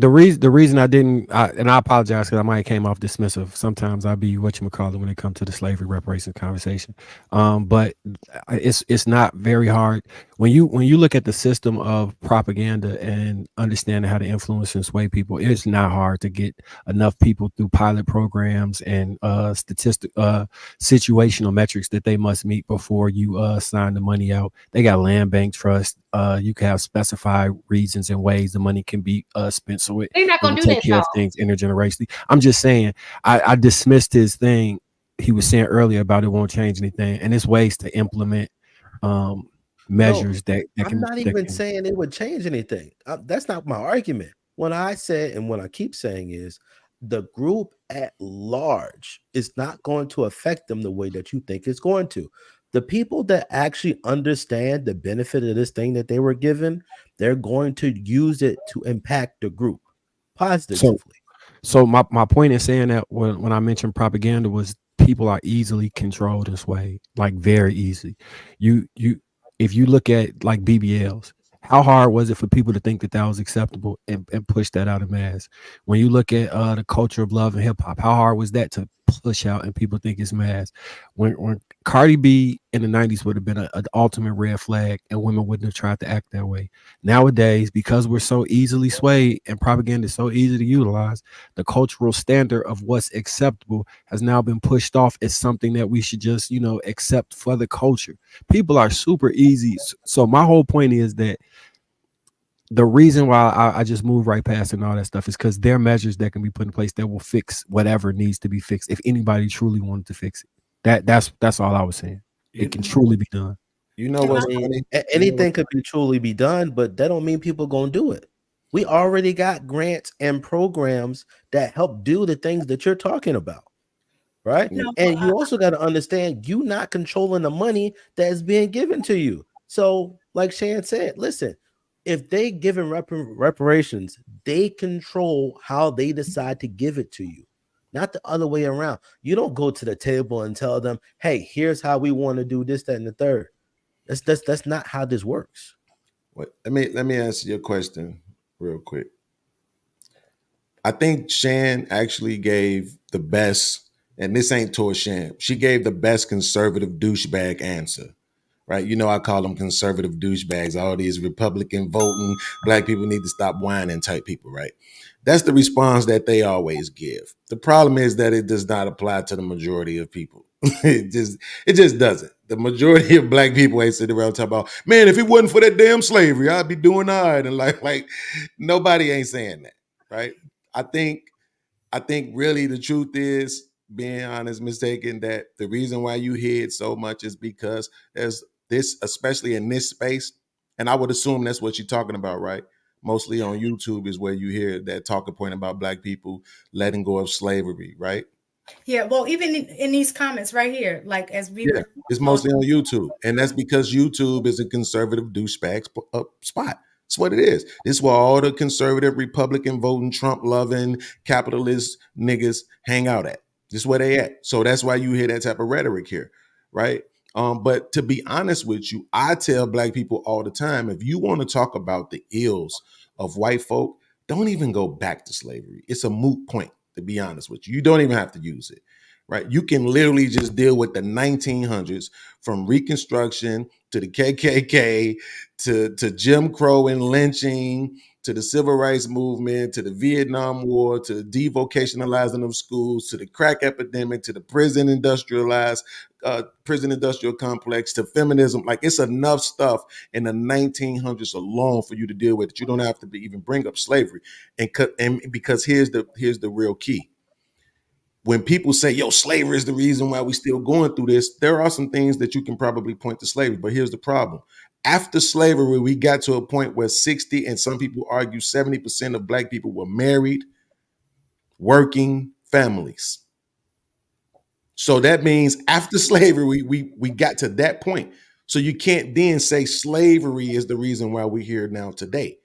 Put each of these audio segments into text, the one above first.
The reason I didn't, and I apologize because I might have came off dismissive. Sometimes I be whatchamacallit when it comes to the slavery reparations conversation. But it's not very hard when you look at the system of propaganda and understanding how to influence and sway people. It's not hard to get enough people through pilot programs and situational metrics that they must meet before you sign the money out. They got land bank trust. You can have specified reasons and ways the money can be spent, so it They're not it gonna will do take that, care y'all. of things intergenerationally. I'm just saying, I dismissed his thing he was saying earlier about it won't change anything, and it's ways to implement um, No, measures that I'm can not that even can. saying it would change anything. That's not my argument. What I said and what I keep saying is the group at large is not going to affect them the way that you think it's going to. The people that actually understand the benefit of this thing that they were given, they're going to use it to impact the group So positively. so my point in saying that when I mentioned propaganda was people are easily controlled and swayed, like very easy. You if you look at like BBLs, how hard was it for people to think that that was acceptable and push that out of mass? When you look at the culture of love and hip hop, how hard was that to push out and people think it's mass? When Cardi B in the 90s would have been an ultimate red flag and women wouldn't have tried to act that way. Nowadays, because we're so easily swayed and propaganda is so easy to utilize, the cultural standard of what's acceptable has now been pushed off as something that we should just, accept for the culture. People are super easy. So my whole point is that the reason why I just move right past and all that stuff is because there are measures that can be put in place that will fix whatever needs to be fixed if anybody truly wanted to fix it. That's all I was saying. It can You, truly be done. you know And I what's my mean, funny? You know anything could be truly be done, but that don't mean people gonna do it. We already got grants and programs that help do the things that you're talking about, right? yeah, no, And you also got to understand you not controlling the money that is being given to you. So, like Shan said, listen, if they given reparations, they control how they decide to give it to you, not the other way around. You don't go to the table and tell them, "Hey, here's how we want to do this, that, and the third." That's not how this works. let me answer your question real quick. I think Shan actually gave the best, and this ain't towards Shan. She gave the best conservative douchebag answer, right? You know, I call them conservative douchebags. All these Republican voting black people need to stop whining type people, right? That's the response that they always give. The problem is that it does not apply to the majority of people. it just doesn't. The majority of black people ain't sitting around talking about, man, if it wasn't for that damn slavery, I'd be doing all right. And like nobody ain't saying that, right? I think I think really the truth is, being honest, mistaken, that the reason why you hear it so much is because there's this, especially in this space, and I would assume that's what you're talking about, right? Mostly on YouTube is where you hear that talking point about black people letting go of slavery, right? yeah. Well, even in these comments right here, like as we Yeah, were it's going, mostly on YouTube, and that's because YouTube is a conservative douchebag spot. That's what it is. This is where all the conservative, Republican voting, Trump loving, capitalist niggas hang out at. This is where they at. So that's why you hear that type of rhetoric here, right? But to be honest with you, I tell black people all the time, if you want to talk about the ills of white folk, don't even go back to slavery. It's a moot point, to be honest with you. You don't even have to use it, right? You can literally just deal with the 1900s, from Reconstruction to the KKK to Jim Crow and lynching to the civil rights movement to the Vietnam War to the devocationalizing of schools to the crack epidemic to the prison industrial complex to feminism. Like, it's enough stuff in the 1900s alone for you to deal with that you don't have to even bring up slavery. And because here's the real key: when people say, yo, slavery is the reason why we still going through this, there are some things that you can probably point to slavery. But here's the problem. After slavery, we got to a point where 60, and some people argue 70% of black people were married, working families. So that means after slavery, we got to that point. So you can't then say slavery is the reason why we're here now today.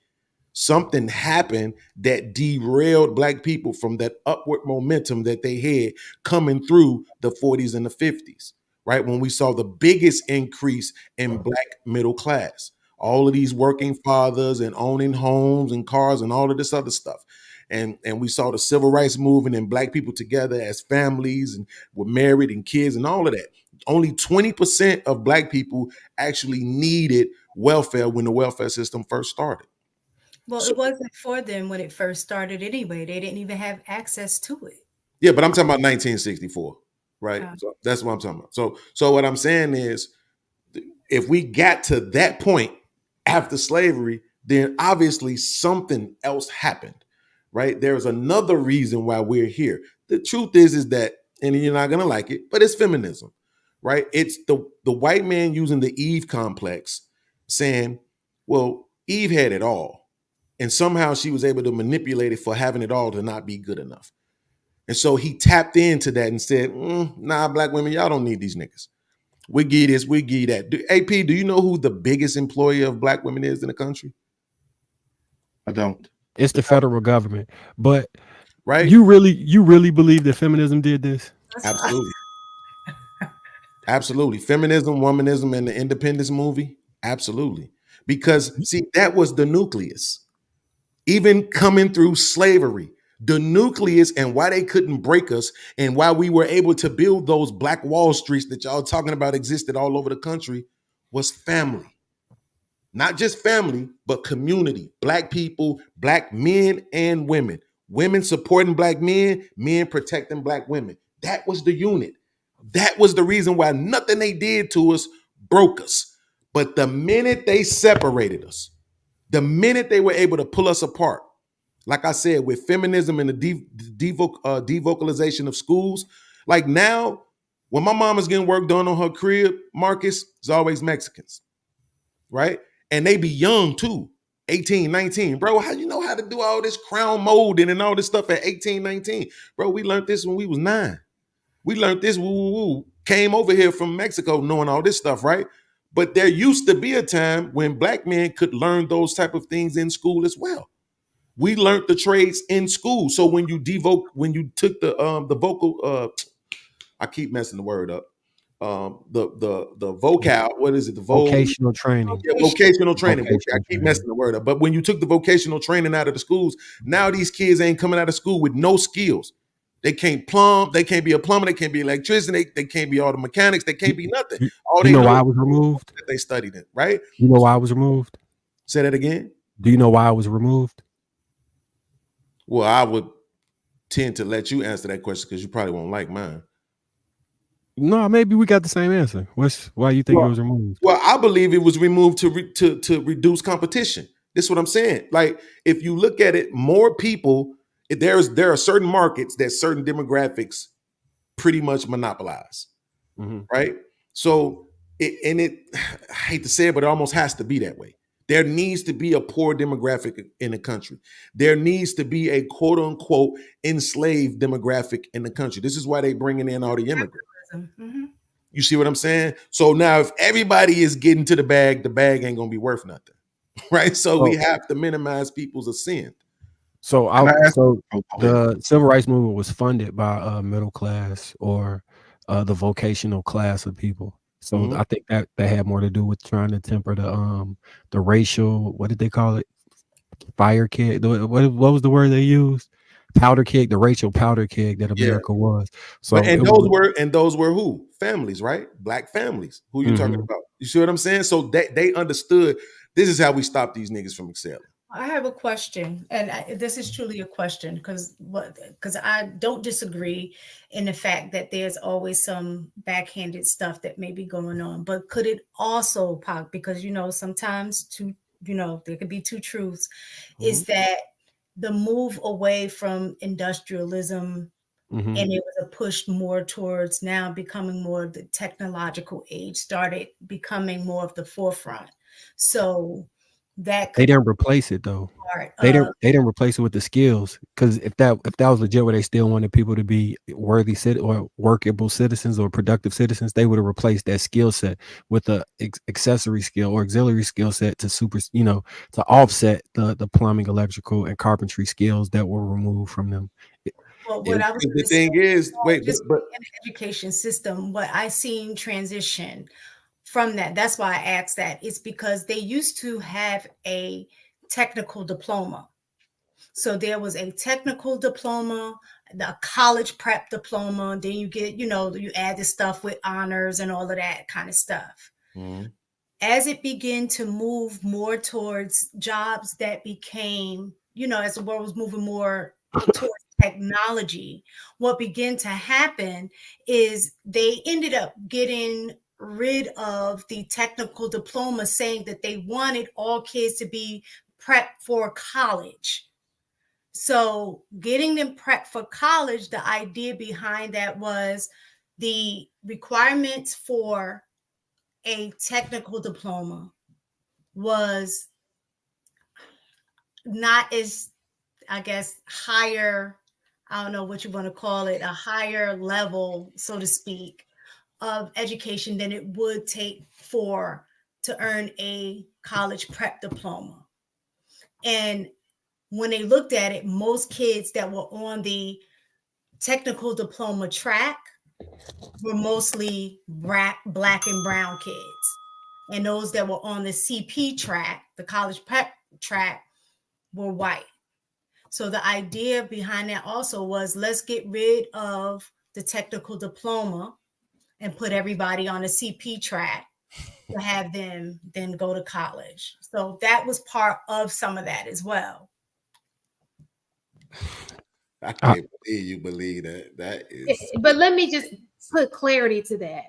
Something happened that derailed black people from that upward momentum that they had coming through the 40s and the 50s, right? When we saw the biggest increase in black middle class. all of these working fathers and owning homes and cars and all of this other stuff. And we saw the civil rights movement and black people together as families and were married and kids and all of that. Only 20% of black people actually needed welfare when the welfare system first started. Well, So, it wasn't for them when it first started anyway. They didn't even have access to it. yeah, but I'm talking about 1964, right? Uh, So that's what I'm talking about. So what I'm saying is, if we got to that point after slavery, then obviously something else happened, right? There's another reason why we're here. The truth is that, and you're not gonna like it, but it's feminism, right? It's the white man using the Eve complex, saying, well, Eve had it all, and somehow she was able to manipulate it for having it all to not be good enough. And so he tapped into that and said, nah, black women, y'all don't need these niggas. We give this, we give that. AP, do you know who the biggest employer of black women is in the country? I don't. It's the federal government. But Right? you really believe that feminism did this? Absolutely. Absolutely. Feminism, womanism, and the independence movie. Absolutely. Because see, that was the nucleus. Even coming through slavery, the nucleus and why they couldn't break us and why we were able to build those black Wall Streets that y'all talking about existed all over the country was family. Not just family, but community. Black people, black men and women. Women supporting black men, men protecting black women. That was the unit. That was the reason why nothing they did to us broke us. But the minute they separated us, the minute they were able to pull us apart, like I said, with feminism and the devocalization of schools, like now, when my mom is getting work done on her crib, Marcus, it's always Mexicans, right? And they be young too, 18, 19. Bro, how you know how to do all this crown molding and all this stuff at 18, 19? Bro, we learned this when we was 9. We learned this, came over here from Mexico knowing all this stuff, right? But there used to be a time when black men could learn those type of things in school as well. We learned the trades in school. So when you when you took the vocal, I keep messing the word up. The vocal, what is it? The Vocational training. yeah, vocational training. I Vocational keep training. messing the word up. But when you took the vocational training out of the schools, now these kids ain't coming out of school with no skills. They can't plumb, they can't be a plumber, they can't be an electrician, they can't be auto mechanics, they can't be nothing. All You they know know why I is was removed? that they studied it, right? You know why I was removed? Say that again. Do you know why I was removed? Well, I would tend to let you answer that question because you probably won't like mine. No, maybe we got the same answer. Why you think it was removed? Well, I believe it was removed to reduce competition. This is what I'm saying. Like, if you look at it, more people, there are certain markets that certain demographics pretty much monopolize, right? So, I hate to say it, but it almost has to be that way. There needs to be a poor demographic in the country. There needs to be a quote unquote enslaved demographic in the country. This is why they bringing in all the immigrants. mhm. You see what I'm saying? So now if everybody is getting to the bag ain't gonna be worth nothing. Right? So we have to minimize people's ascent. So Can I ask- so Oh, go ahead. the civil rights movement was funded by middle class or the vocational class of people. So Mhm. I think that had more to do with trying to temper the racial, what did they call it? Fire keg. What was the word they used? Powder keg, the racial powder keg that Yeah. America was. But So it was, those were who? Families, right? Black families. Who you talking Mhm. about? You see what I'm saying? So they understood this is how we stop these niggas from excelling. I have a question, and this is truly a question because I don't disagree in the fact that there's always some backhanded stuff that may be going on, but could it also pop because sometimes there could be two truths, is that the move away from industrialism Mhm. and it was a push more towards now becoming more of the technological age started becoming more of the forefront, so that They could didn't replace it though. part They of. didn't replace it with the skills because if that was legit, where they still wanted people to be worthy or workable citizens or productive citizens, they would have replaced that skill set with a accessory skill or auxiliary skill set to to offset the plumbing, electrical, and carpentry skills that were removed from them. Well, what It- I was The going to say, thing is, wait, just but in the education system, what I seen transition from that. That's why I asked that. It's because they used to have a technical diploma. So there was a technical diploma, the college prep diploma. Then you get, you add the stuff with honors and all of that kind of stuff. Mhm. As it began to move more towards jobs that became, as the world was moving more towards technology, what began to happen is they ended up getting rid of the technical diploma, saying that they wanted all kids to be prepped for college. So getting them prepped for college, the idea behind that was the requirements for a technical diploma was not as, I guess, higher, I don't know what you want to call it, a higher level, so to speak, of education than it would take to earn a college prep diploma. And when they looked at it, most kids that were on the technical diploma track were mostly black and brown kids. And those that were on the CP track, the college prep track, were white. So the idea behind that also was, let's get rid of the technical diploma and put everybody on a CP track to have them then go to college. So that was part of some of that as well. I I, can't believe you believe that. That is But let me just put clarity to that.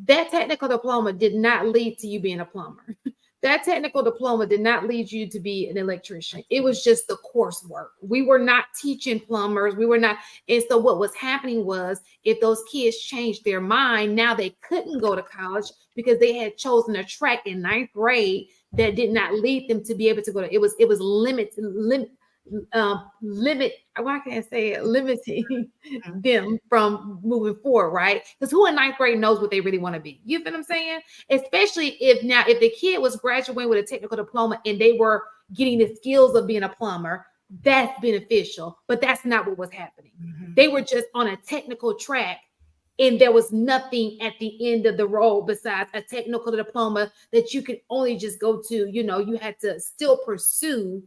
That technical diploma did not lead to you being a plumber. That technical diploma did not lead you to be an electrician. It was just the coursework. We were not teaching plumbers. We were not. And so what was happening was, if those kids changed their mind, now they couldn't go to college because they had chosen a track in ninth grade that did not lead them to be able to go to. It was limit, why can't I say it, limiting them from moving forward, right? Because who in ninth grade knows what they really want to be? You feel what I'm saying? Especially if the kid was graduating with a technical diploma and they were getting the skills of being a plumber, that's beneficial. But that's not what was happening. They were just on a technical track, and there was nothing at the end of the road besides a technical diploma that you could only just go to. You had to still pursue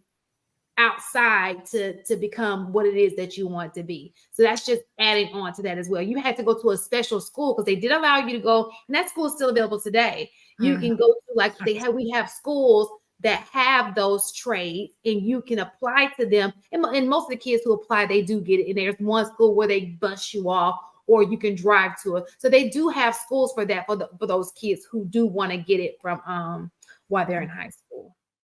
outside to become what it is that you want to be. So that's just adding on to that as well. You had to go to a special school because they did allow you to go, and that school is still available today. You can go to, we have schools that have those trades, and you can apply to them. And most of the kids who apply, they do get it. And there's one school where they bus you off, or you can drive to it. So they do have schools for that, for those kids who do want to get it from while they're in high school.